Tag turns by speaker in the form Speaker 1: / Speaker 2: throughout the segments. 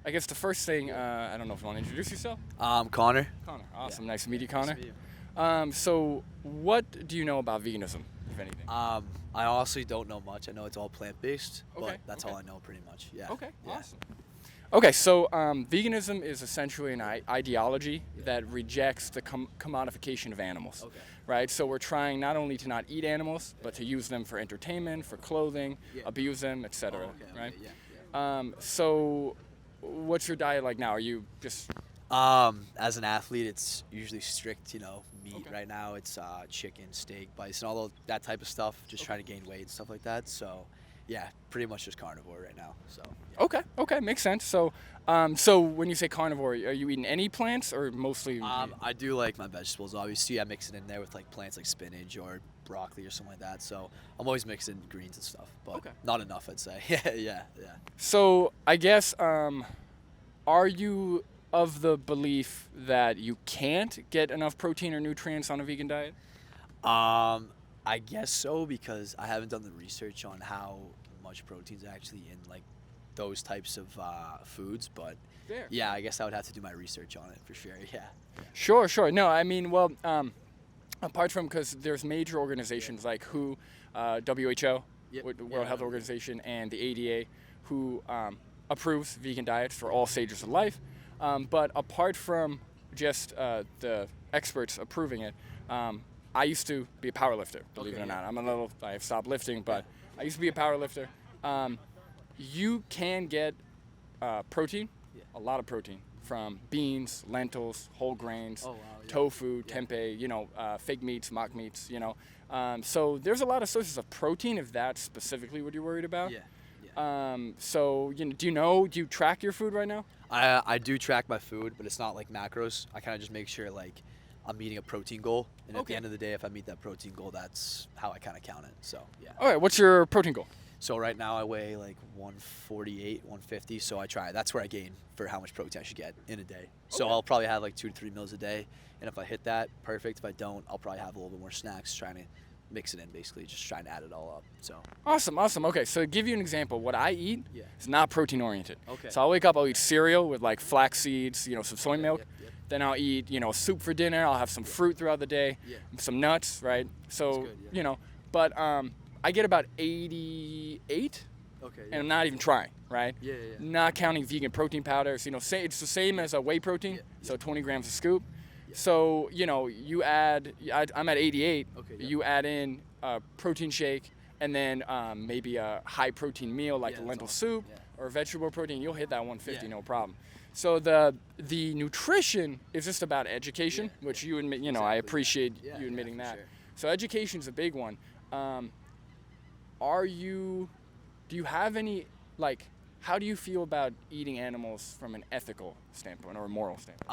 Speaker 1: I guess the first thing, I don't know if you want to introduce yourself.
Speaker 2: Connor.
Speaker 1: Connor. Awesome.
Speaker 2: Yeah.
Speaker 1: Nice to meet you, Connor.
Speaker 2: Nice to meet you.
Speaker 1: So what do you know about veganism, if anything?
Speaker 2: I honestly don't know much. I know it's all plant-based,
Speaker 1: Okay,
Speaker 2: but that's
Speaker 1: okay.
Speaker 2: all I know pretty much. Yeah.
Speaker 1: Okay,
Speaker 2: Yeah.
Speaker 1: awesome. Okay, so veganism is essentially an ideology that rejects the commodification of animals,
Speaker 2: Okay.
Speaker 1: right? So we're trying not only to not eat animals, but to use them for entertainment, for clothing,
Speaker 2: Yeah.
Speaker 1: abuse them, etc.
Speaker 2: Oh, okay,
Speaker 1: right?
Speaker 2: okay, yeah.
Speaker 1: So what's your diet like now? Are you just
Speaker 2: As an athlete, it's usually strict, meat.
Speaker 1: Okay.
Speaker 2: Right now, it's chicken, steak, bison, all that type of stuff. Just trying to gain weight and stuff like that. So, yeah, pretty much just carnivore right now. So. Yeah.
Speaker 1: okay, makes sense. So, so when you say carnivore, are you eating any plants or mostly?
Speaker 2: I do like my vegetables. Obviously, I mix it in there with like plants like spinach or broccoli or something like that. So I'm always mixing greens and stuff, but
Speaker 1: Okay.
Speaker 2: not enough, I'd say. Yeah.
Speaker 1: So I guess, are you of the belief that you can't get enough protein or nutrients on a vegan diet?
Speaker 2: I guess so because I haven't done the research on how much protein's actually in like those types of foods, but
Speaker 1: Fair.
Speaker 2: yeah, I guess I would have to do my research on it for sure. Yeah.
Speaker 1: Sure. No, I mean, well, apart from because there's major organizations like WHO, WHO,
Speaker 2: Yep.
Speaker 1: World Health Organization, and the ADA, who approves vegan diets for all stages of life. But apart from just the experts approving it, I used to be a powerlifter, believe it or not. I've stopped lifting, but I used to be a powerlifter. You can get protein, a lot of protein, from beans, lentils, whole grains,
Speaker 2: Oh, wow, yeah.
Speaker 1: tofu, tempeh, fake meats, mock meats, So there's a lot of sources of protein if that's specifically what you're worried about.
Speaker 2: Yeah.
Speaker 1: So, do you track your food right now?
Speaker 2: I do track my food, but it's not like macros. I kind of just make sure like I'm meeting a protein goal, and at the
Speaker 1: Okay.
Speaker 2: end of the day, if I meet that protein goal, that's how I kind of count it. So yeah.
Speaker 1: All right, what's your protein goal?
Speaker 2: So right now I weigh like 148, 150. So I try. That's where I gain for how much protein I should get in a day. So
Speaker 1: Okay.
Speaker 2: I'll probably have like 2 to 3 meals a day, and if I hit that, perfect. If I don't, I'll probably have a little bit more snacks, trying to mix it in, basically, just trying to add it all up. So
Speaker 1: Awesome. Okay, so to give you an example, what I eat
Speaker 2: Yeah.
Speaker 1: is not protein oriented.
Speaker 2: Okay.
Speaker 1: So I'll wake up, I'll eat cereal with like flax seeds, some soy milk.
Speaker 2: Yep.
Speaker 1: Then I'll eat, soup for dinner. I'll have some fruit throughout the day,
Speaker 2: Yeah.
Speaker 1: some nuts, right? So,
Speaker 2: good, yeah.
Speaker 1: but I get about 88,
Speaker 2: Okay.
Speaker 1: and I'm not even trying, right?
Speaker 2: Yeah.
Speaker 1: Not counting vegan protein powders. It's the same as a whey protein,
Speaker 2: Yeah.
Speaker 1: so 20 grams a scoop. So, you add, I'm at 88,
Speaker 2: Okay, yeah.
Speaker 1: you add in a protein shake, and then maybe a high protein meal like
Speaker 2: Yeah,
Speaker 1: a
Speaker 2: that's
Speaker 1: lentil
Speaker 2: awesome.
Speaker 1: soup
Speaker 2: Yeah.
Speaker 1: or vegetable protein, you'll hit that 150,
Speaker 2: Yeah.
Speaker 1: no problem. So the nutrition is just about education,
Speaker 2: Yeah.
Speaker 1: which you admit, I
Speaker 2: Exactly,
Speaker 1: appreciate
Speaker 2: yeah.
Speaker 1: you
Speaker 2: Yeah,
Speaker 1: admitting
Speaker 2: for
Speaker 1: that.
Speaker 2: sure.
Speaker 1: So education's a big one. Do you have any, like, how do you feel about eating animals from an ethical standpoint or a moral standpoint?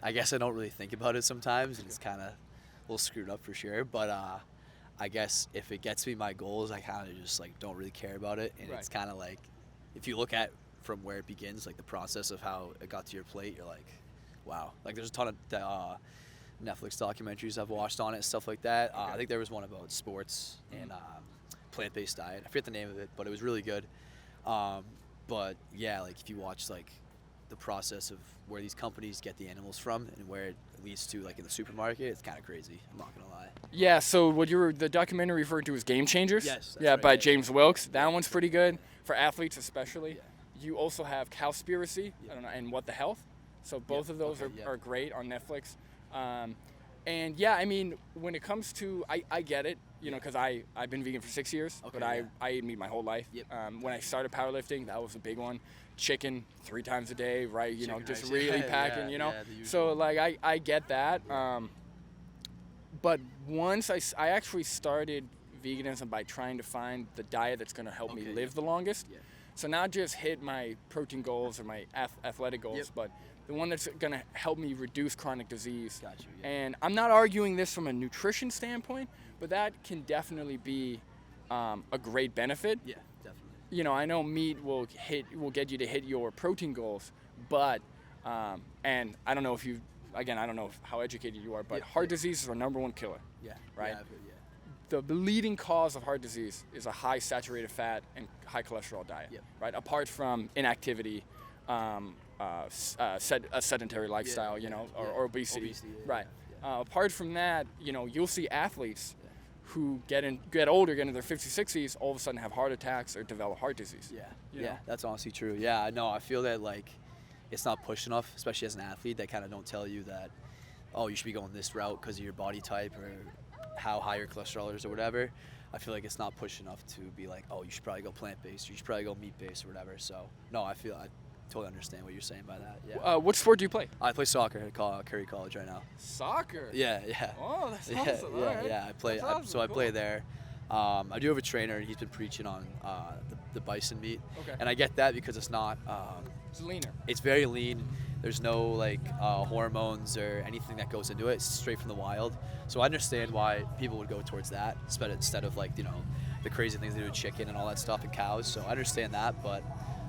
Speaker 2: I guess I don't really think about it sometimes, and it's kind of a little screwed up for sure. But I guess if it gets me my goals, I kind of just like don't really care about it. And
Speaker 1: Right.
Speaker 2: it's kind of like, if you look at from where it begins, like the process of how it got to your plate, you're like, wow. Like there's a ton of Netflix documentaries I've watched on it, stuff like that. I think there was one about sports and plant-based diet. I forget the name of it, but it was really good. But yeah, like if you watch like the process of where these companies get the animals from and where it leads to like in the supermarket, it's kind of crazy. I'm not gonna lie.
Speaker 1: Yeah, so the documentary referred to as Game Changers.
Speaker 2: Yes, that's
Speaker 1: Yeah,
Speaker 2: right,
Speaker 1: by
Speaker 2: yeah,
Speaker 1: James Wilkes. That one's pretty good for athletes especially.
Speaker 2: Yeah.
Speaker 1: You also have Cowspiracy, I don't know, and What the Health. So both of those
Speaker 2: okay, yeah.
Speaker 1: are great on Netflix. And yeah, I mean, when it comes to, I get it, because I've been vegan for 6 years,
Speaker 2: Okay,
Speaker 1: but
Speaker 2: yeah.
Speaker 1: I ate meat my whole life.
Speaker 2: Yep.
Speaker 1: When I started powerlifting, that was a big one. Chicken 3 times a day, right?
Speaker 2: Chicken
Speaker 1: Just
Speaker 2: rice,
Speaker 1: really
Speaker 2: yeah,
Speaker 1: packing,
Speaker 2: yeah, the
Speaker 1: So
Speaker 2: usual.
Speaker 1: like I get that. But once I actually started veganism by trying to find the diet that's going to help me
Speaker 2: Okay,
Speaker 1: live
Speaker 2: yeah.
Speaker 1: the longest.
Speaker 2: Yeah.
Speaker 1: So not just hit my protein goals or my athletic goals,
Speaker 2: Yep.
Speaker 1: but the one that's going to help me reduce chronic disease.
Speaker 2: Got you, yeah.
Speaker 1: And I'm not arguing this from a nutrition standpoint, but that can definitely be a great benefit.
Speaker 2: Yeah, definitely.
Speaker 1: I know meat will get you to hit your protein goals, but and I don't know if I don't know how educated you are, but
Speaker 2: Yeah,
Speaker 1: heart
Speaker 2: yeah.
Speaker 1: disease is our number one killer.
Speaker 2: Yeah.
Speaker 1: Right.
Speaker 2: Yeah, I've heard, yeah.
Speaker 1: The leading cause of heart disease is a high saturated fat and high cholesterol diet,
Speaker 2: Yep.
Speaker 1: right? Apart from inactivity, a sedentary lifestyle, or obesity. Right.
Speaker 2: Yeah.
Speaker 1: Apart from that, you'll see athletes who get older, get into their 50s, 60s, all of a sudden have heart attacks or develop heart disease.
Speaker 2: Yeah, that's honestly true. Yeah, no, I feel that like it's not pushed enough, especially as an athlete. They kind of don't tell you that, oh, you should be going this route because of your body type or how high your cholesterol is or whatever. I feel like it's not pushed enough to be like, oh, you should probably go plant-based, you should probably go meat-based or whatever. So, no, I totally understand what you're saying by that. Yeah.
Speaker 1: What sport do you play?
Speaker 2: I play soccer at Curry College right now.
Speaker 1: Soccer?
Speaker 2: Yeah.
Speaker 1: Oh, that's awesome.
Speaker 2: Yeah. I play there. I do have a trainer, and he's been preaching on the bison meat.
Speaker 1: Okay.
Speaker 2: And I get that because it's not.
Speaker 1: It's leaner.
Speaker 2: It's very lean. There's no hormones or anything that goes into it. It's straight from the wild. So I understand why people would go towards that instead of the crazy things they do with chicken and all that stuff and cows. So I understand that, but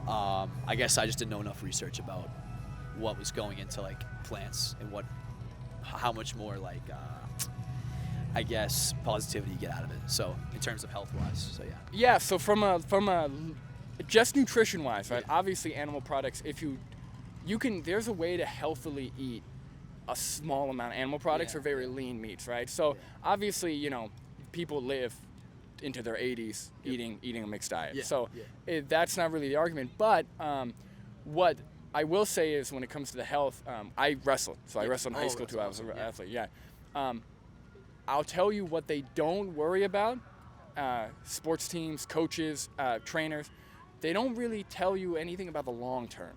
Speaker 2: I guess I just didn't know enough research about what was going into plants and how much more I guess positivity you get out of it. So in terms of health wise, so yeah.
Speaker 1: Yeah. So from a just nutrition wise, right? Yeah. Obviously, animal products. If you can, there's a way to healthily eat a small amount of animal products or very lean meats, right? So obviously, people live into their 80s eating a mixed diet. So that's not really the argument. But what I will say is when it comes to the health, I wrestled. So I wrestled in high school too. I was an athlete. Yeah. I'll tell you what they don't worry about. Sports teams, coaches, trainers, they don't really tell you anything about the long term.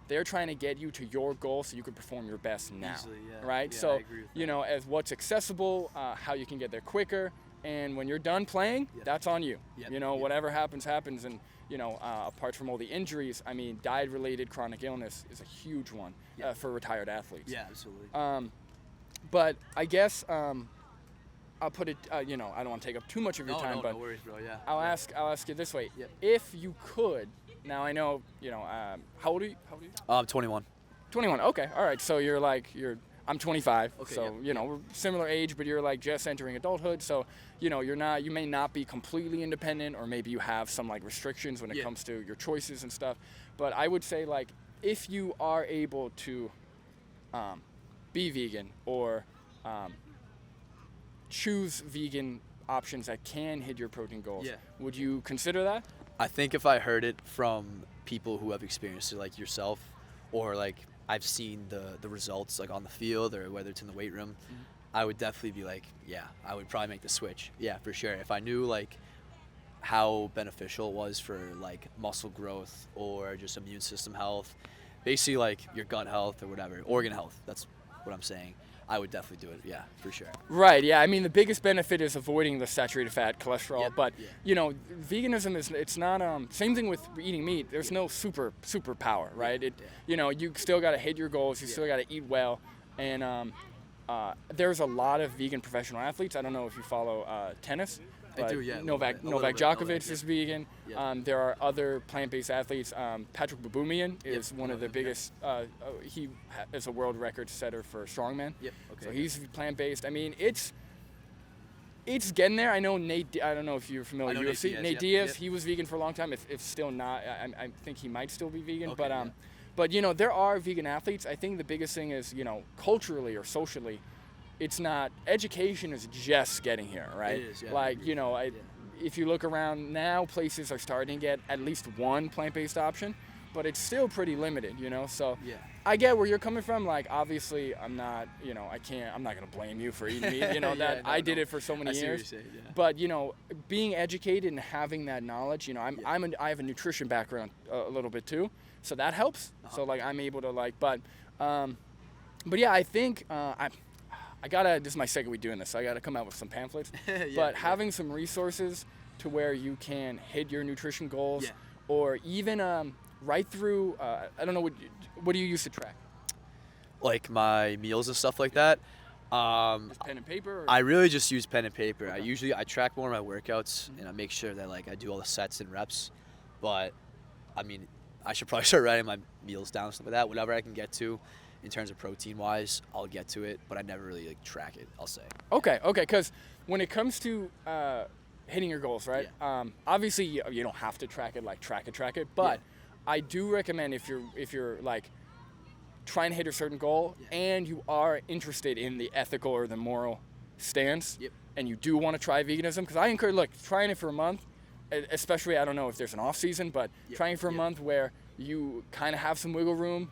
Speaker 1: They're trying to get you to your goal so you can perform your best now, right?
Speaker 2: Yeah,
Speaker 1: so,
Speaker 2: I agree with that.
Speaker 1: As what's accessible, how you can get there quicker, and when you're done playing, that's on you. Whatever happens, and, apart from all the injuries, I mean, diet-related chronic illness is a huge one for retired athletes.
Speaker 2: Yeah, absolutely.
Speaker 1: But I guess I'll put it, I don't want to take up too much of your time, but
Speaker 2: no worries, bro, yeah.
Speaker 1: I'll ask you this way. If you could, now I know, how old are you?
Speaker 2: I'm 21.
Speaker 1: 21, okay, all right. So I'm 25,
Speaker 2: okay,
Speaker 1: so, we're similar age, but you're just entering adulthood. So, you may not be completely independent, or maybe you have some restrictions when it comes to your choices and stuff. But I would say if you are able to be vegan or choose vegan options that can hit your protein goals, would you consider that?
Speaker 2: I think if I heard it from people who have experienced it like yourself, or I've seen the results on the field or whether it's in the weight room, I would definitely be I would probably make the switch. Yeah, for sure. If I knew how beneficial it was for muscle growth or just immune system health, basically your gut health or whatever, organ health, that's what I'm saying, I would definitely do it. Yeah, for sure.
Speaker 1: Right. Yeah. I mean, the biggest benefit is avoiding the saturated fat, cholesterol. But veganism it's not. Same thing with eating meat. There's no super power, right? You still got to hit your goals. You still got to eat well. And there's a lot of vegan professional athletes. I don't know if you follow tennis.
Speaker 2: I do, yeah.
Speaker 1: Novak Djokovic is vegan. There are other plant-based athletes. Patrick Baboumian is one of the biggest. He is a world record setter for strongman. So he's plant-based. I mean, it's getting there. I know Nate. I don't know if you're familiar with UFC. Nate Diaz. He was vegan for a long time. If still not, I think he might still be vegan. But there are vegan athletes. I think the biggest thing is culturally or socially, it's not, education is just getting here, right?
Speaker 2: It is, yeah.
Speaker 1: If you look around now, places are starting to get at least one plant-based option, but it's still pretty limited, So I get where you're coming from. Obviously, I'm not, I'm not going to blame you for eating meat, I did it for so many years. But, being educated and having that knowledge, I have a nutrition background a little bit too, so that helps. So, I'm able to, but yeah, I think, this is my second week doing this, so I gotta come out with some pamphlets. Having some resources to where you can hit your nutrition goals, or even right through, I don't know, what do you use to track?
Speaker 2: My meals and stuff like that.
Speaker 1: Just pen and paper?
Speaker 2: I really just use pen and paper. Okay. I track more of my workouts, and I make sure that I do all the sets and reps. But I mean, I should probably start writing my meals down and stuff like that. Whatever I can get to. In terms of protein-wise, I'll get to it, but I never really track it, I'll say.
Speaker 1: Okay, because when it comes to hitting your goals, right? Obviously, you don't have to track it, track it, but I do recommend if you're like trying to hit a certain goal and you are interested in the ethical or the moral stance, and you do want to try veganism, because I encourage trying it for a month, especially I don't know if there's an off season, but trying it for a month where you kind of have some wiggle room.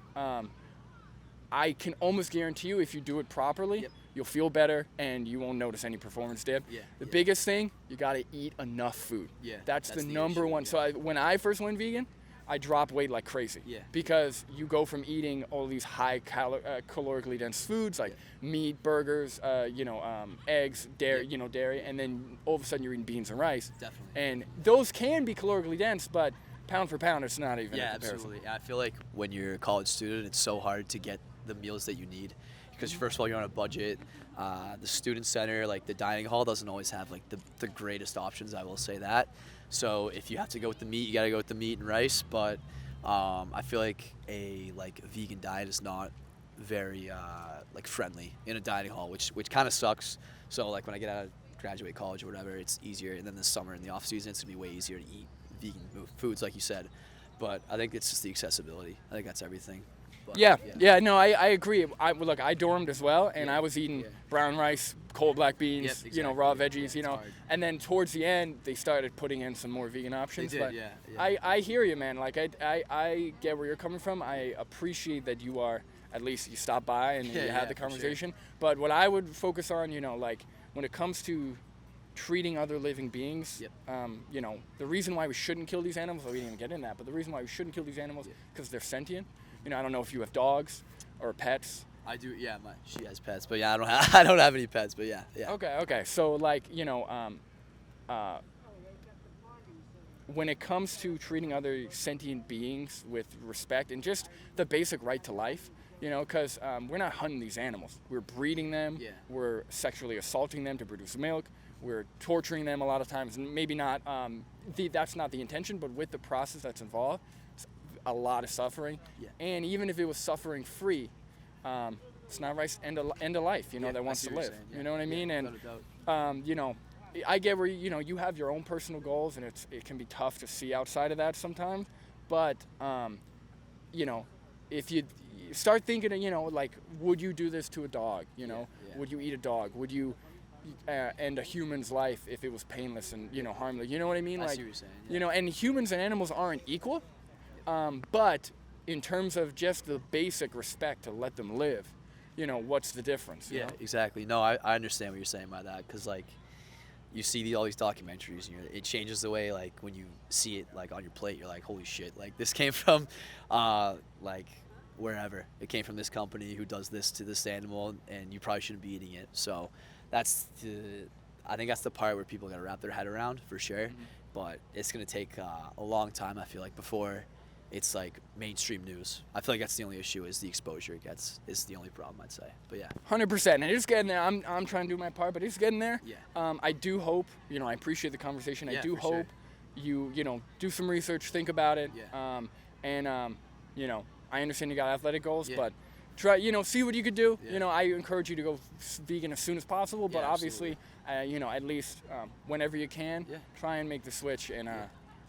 Speaker 1: I can almost guarantee you, if you do it properly, you'll feel better and you won't notice any performance dip. The biggest thing, you got to eat enough food. That's the number
Speaker 2: issue,
Speaker 1: one. So when I first went vegan, I dropped weight like crazy. Because you go from eating all these high calorically dense foods like meat, burgers, eggs, dairy, dairy, and then all of a sudden you're eating beans and rice.
Speaker 2: Definitely.
Speaker 1: And those can be calorically dense, but pound for pound, it's not even a comparison.
Speaker 2: Absolutely. I feel like when you're a college student, it's so hard to get the meals that you need, because first of all, you're on a budget. The student center, like the dining hall, doesn't always have like the greatest options, I will say that. So if you have to go with the meat, you got to go with the meat and rice. But I feel like a vegan diet is not very friendly in a dining hall, which kind of sucks. So like when I get out of graduate college or whatever, it's easier. And then this summer in the off season, it's gonna be way easier to eat vegan foods, like you said. But I think it's just the accessibility. I think that's everything. But,
Speaker 1: no, I agree. I dormed as well, and I was eating brown rice, cold black beans, raw veggies, and then towards the end they started putting in some more vegan options.
Speaker 2: They did,
Speaker 1: I hear you, man. Like I get where you're coming from. I appreciate that you are, at least you stop by and you had the conversation. Sure. But what I would focus on, when it comes to treating other living beings, the reason why we shouldn't kill these animals, we didn't even get in that, but the reason why we shouldn't kill these animals because they're sentient. I don't know if you have dogs or pets.
Speaker 2: I do. Yeah, she has pets, but I don't have any pets, but yeah.
Speaker 1: Okay. So when it comes to treating other sentient beings with respect and just the basic right to life, because we're not hunting these animals. We're breeding them. We're sexually assaulting them to produce milk. We're torturing them a lot of times. Maybe not. That's not the intention, but with the process that's involved, a lot of suffering, and even if it was suffering free, it's not right. End of life, that wants to live. You know what I mean? And I get where you have your own personal goals, and it can be tough to see outside of that sometimes. But if you start thinking, would you do this to a dog? Would you eat a dog? Would you end a human's life if it was painless and harmless? You know what I mean?
Speaker 2: I see what you're saying.
Speaker 1: And humans and animals aren't equal. But in terms of just the basic respect to let them live, what's the difference? You know?
Speaker 2: Exactly. No, I understand what you're saying by that, because you see all these documentaries, and it changes the way when you see it on your plate, you're like, holy shit, this came from wherever. It came from this company who does this to this animal, and you probably shouldn't be eating it. So I think that's the part where people got to wrap their head around, for sure. But it's gonna take a long time, I feel like, before it's mainstream news. I feel like that's the only issue, is the exposure it gets is the only problem, I'd say. But
Speaker 1: 100%, and it's getting there. I'm trying to do my part, but it's getting there. I do hope, I appreciate the conversation. I do hope you do some research, think about it, and I understand you got athletic goals, but try, see what you could do. I encourage you to go vegan as soon as possible, but obviously, at least whenever you can, try and make the switch. And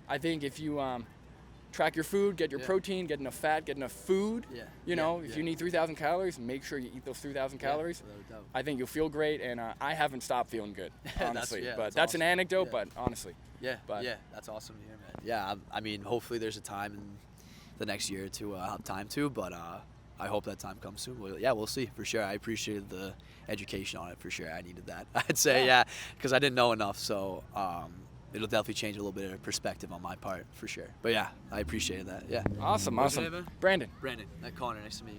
Speaker 1: I think if you track your food, get your protein, get enough fat, get enough food, if you need 3,000 calories, make sure you eat those 3,000 calories. I think you'll feel great, and I haven't stopped feeling good, honestly. That's awesome. An anecdote, but honestly.
Speaker 2: That's awesome to hear, man. Yeah, I mean, hopefully there's a time in the next year to have time to, but I hope that time comes soon. We'll see, for sure. I appreciated the education on it, for sure. I needed that, I'd say, because I didn't know enough, so it'll definitely change a little bit of perspective on my part, for sure. But I appreciated that.
Speaker 1: Awesome.
Speaker 2: What's your name, man?
Speaker 1: Brandon.
Speaker 2: Conor, nice to meet you.